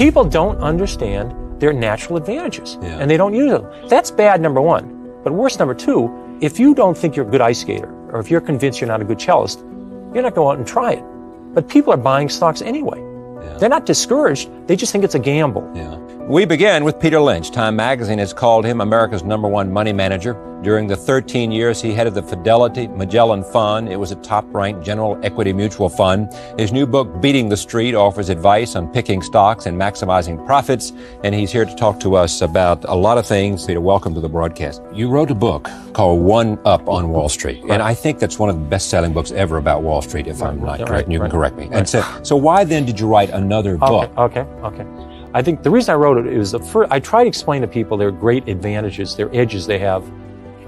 People don't understand their natural advantages, and they don't use them. That's bad, number one. But worse, number two, if you don't think you're a good ice skater, or if you're convinced you're not a good cellist, you're not going to go out and try it. But people are buying stocks anyway. They're not discouraged. They just think it's a gamble. We begin with Peter Lynch. Time magazine has called him America's #1 money manager. During the 13 years he headed the Fidelity Magellan Fund, it was a top-ranked general equity mutual fund. His new book, Beating the Street, offers advice on picking stocks and maximizing profits. And he's here to talk to us about a lot of things. Peter, welcome to the broadcast. You wrote a book called One Up on Wall Street. And I think that's one of the best-selling books ever about Wall Street, if I'm not correct. And you can correct me. And so why then did you write another book? Okay. I think the reason I wrote it is I try to explain to people their great advantages, their edges they have,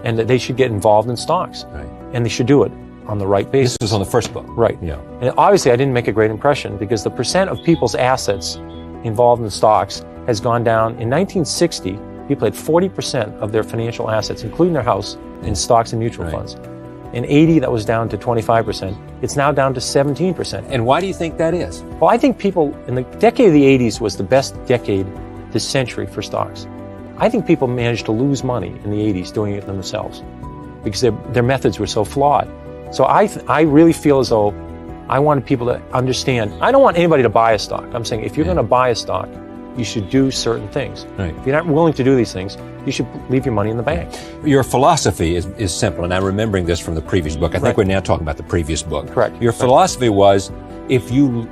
and that they should get involved in stocks. And they should do it on the right basis. This was on the first book. Right. And obviously I didn't make a great impression because the percent of people's assets involved in stocks has gone down. In 1960, people had 40% of their financial assets, including their house, in stocks and mutual funds. In 80, that was down to 25%. It's now down to 17%. And why do you think that is? Well, I think people, in the decade of the 80s was the best decade this century for stocks. I think people managed to lose money in the 80s doing it themselves because their methods were so flawed. So I really feel as though I wanted people to understand. I don't want anybody to buy a stock. I'm saying if you're going to buy a stock, you should do certain things. If you're not willing to do these things, you should leave your money in the bank. Your philosophy is simple, and I'm remembering this from the previous book. I think we're now talking about the previous book. Correct. Your philosophy was if you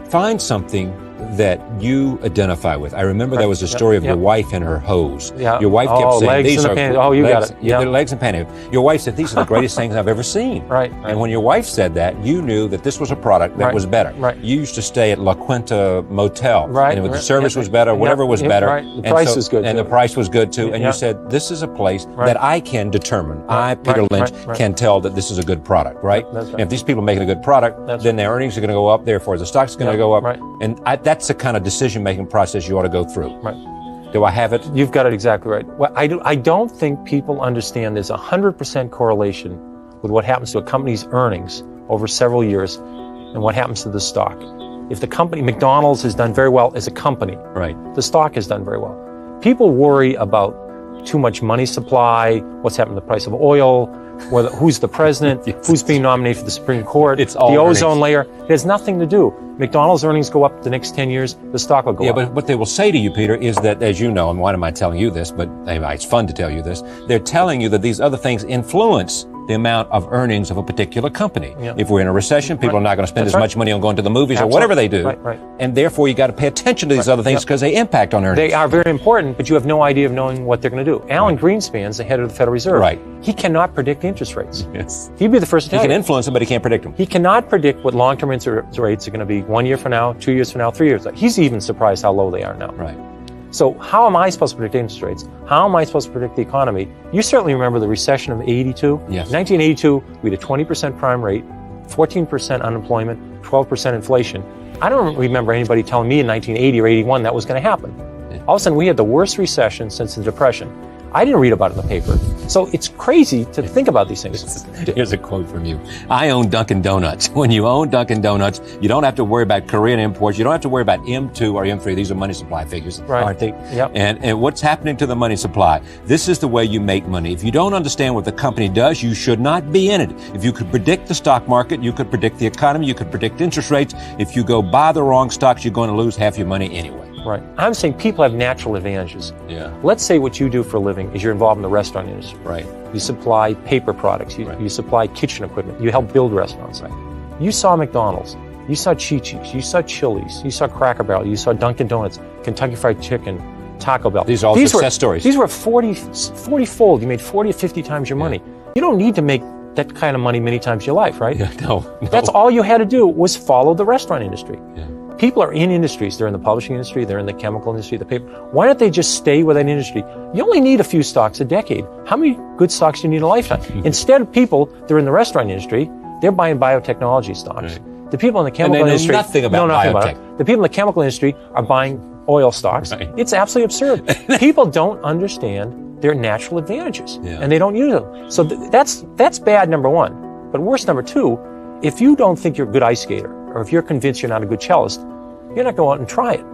find something that you identify with. I remember there was a story of your wife and her hose. Your wife kept saying, these are legs, legs and pantyhose. Your wife said, these are the greatest things I've ever seen. And when your wife said that, you knew that this was a product that was better. You used to stay at La Quinta Motel. And the service was better, whatever was better. The price was good. And the price was good too. And you said, this is a place that I can determine. I, Peter Lynch, can tell that this is a good product, And if these people are making a good product, then their earnings are going to go up, therefore the stock's going to go up. And that's the kind of decision-making process you ought to go through. Do I have it? You've got it exactly right. Well, I don't think people understand there's 100% correlation with what happens to a company's earnings over several years and what happens to the stock. If the company, McDonald's, has done very well as a company, the stock has done very well. People worry about too much money supply, what's happened to the price of oil, who's the president, who's being nominated for the Supreme Court, it's all the ozone layer. It has nothing to do. McDonald's earnings go up the next 10 years, the stock will go up. But what they will say to you, Peter, is that, as you know, and why am I telling you this, but it's fun to tell you this, they're telling you that these other things influence the amount of earnings of a particular company. If we're in a recession, people are not going to spend as much money on going to the movies or whatever they do. And therefore, you got to pay attention to these other things because they impact on earnings. They are very important, but you have no idea of knowing what they're going to do. Alan Greenspan's the head of the Federal Reserve. He cannot predict interest rates. He'd be the first to tell you. He can influence them, but he can't predict them. He cannot predict what long-term interest rates are going to be 1 year from now, 2 years from now, 3 years. He's even surprised how low they are now. So how am I supposed to predict interest rates? How am I supposed to predict the economy? You certainly remember the recession of 82. 1982, we had a 20% prime rate, 14% unemployment, 12% inflation. I don't remember anybody telling me in 1980 or 81 that was going to happen. All of a sudden, we had the worst recession since the Depression. I didn't read about it in the paper. So it's crazy to think about these things. Here's a quote from you. I own Dunkin' Donuts. When you own Dunkin' Donuts, you don't have to worry about Korean imports. You don't have to worry about M2 or M3. These are money supply figures, aren't they? And what's happening to the money supply? This is the way you make money. If you don't understand what the company does, you should not be in it. If you could predict the stock market, you could predict the economy, you could predict interest rates. If you go buy the wrong stocks, you're going to lose half your money anyway. I'm saying people have natural advantages. Let's say what you do for a living is you're involved in the restaurant industry. You supply paper products. You supply kitchen equipment. You help build restaurants. You saw McDonald's. You saw Chi-Chi's. You saw Chili's. You saw Cracker Barrel. You saw Dunkin' Donuts, Kentucky Fried Chicken, Taco Bell. These are all success stories. These were 40-fold. You made 40 or 50 times your money. You don't need to make that kind of money many times in your life, right? No. That's all you had to do was follow the restaurant industry. People are in industries. They're in the publishing industry. They're in the chemical industry, the paper. Why don't they just stay with that industry? You only need a few stocks a decade. How many good stocks do you need a lifetime? Instead of people, they're in the restaurant industry. They're buying biotechnology stocks. The people in the chemical industry know nothing about biotech. The people in the chemical industry are buying oil stocks. It's absolutely absurd. People don't understand their natural advantages, and they don't use them. So that's bad, number one. But worse, number two, if you don't think you're a good ice skater, or if you're convinced you're not a good cellist, you're not going to go out and try it.